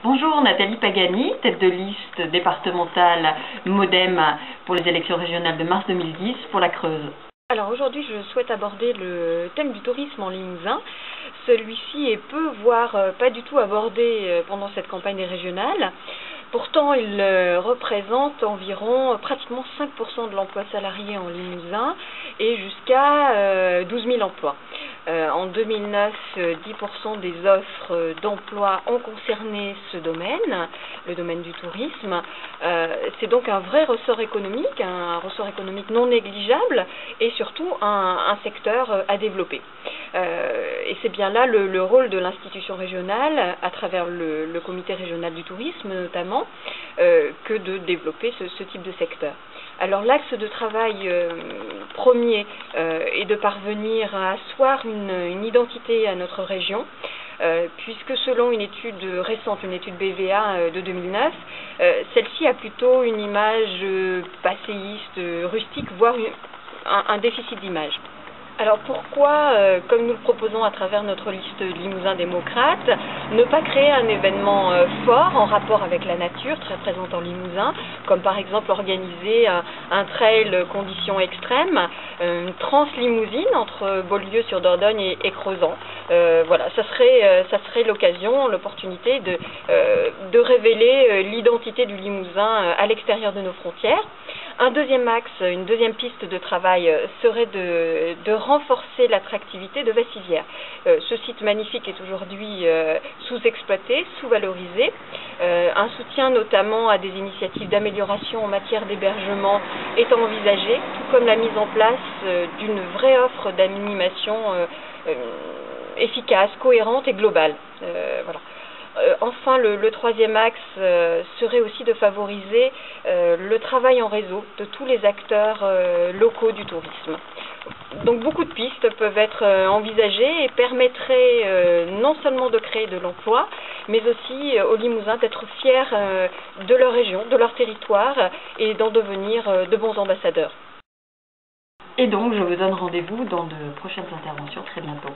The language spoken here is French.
Bonjour, Nathalie Pagani, tête de liste départementale MoDem pour les élections régionales de mars 2010 pour la Creuse. Alors aujourd'hui, je souhaite aborder le thème du tourisme en Limousin. Celui-ci est peu, voire pas du tout abordé pendant cette campagne régionale. Pourtant, il représente environ pratiquement 5% de l'emploi salarié en Limousin et jusqu'à 12 000 emplois. En 2009, 10% des offres d'emploi ont concerné ce domaine, le domaine du tourisme. C'est donc un vrai ressort économique non négligeable et surtout un secteur à développer. Et c'est bien là le rôle de l'institution régionale, à travers le comité régional du tourisme notamment, que de développer ce type de secteur. Alors l'axe de travail premier est de parvenir à asseoir une identité à notre région, puisque selon une étude récente, une étude BVA de 2009, celle-ci a plutôt une image passéiste, rustique, voire un déficit d'image. Alors pourquoi, comme nous le proposons à travers notre liste Limousin démocrate, ne pas créer un événement fort en rapport avec la nature, très présente en Limousin, comme par exemple organiser un trail conditions extrêmes, une translimousine entre Beaulieu-sur-Dordogne et Crozant. Voilà, ça serait l'occasion, l'opportunité de révéler l'identité du Limousin à l'extérieur de nos frontières. Un deuxième axe, une deuxième piste de travail serait de renforcer l'attractivité de Vassivière. Ce site magnifique est aujourd'hui sous-exploité, sous-valorisé. Un soutien notamment à des initiatives d'amélioration en matière d'hébergement est envisagé, tout comme la mise en place d'une vraie offre d'animation efficace, cohérente et globale. Voilà. Enfin, le troisième axe serait aussi de favoriser le travail en réseau de tous les acteurs locaux du tourisme. Donc beaucoup de pistes peuvent être envisagées et permettraient non seulement de créer de l'emploi, mais aussi aux Limousins d'être fiers de leur région, de leur territoire et d'en devenir de bons ambassadeurs. Et donc, je vous donne rendez-vous dans de prochaines interventions très bientôt.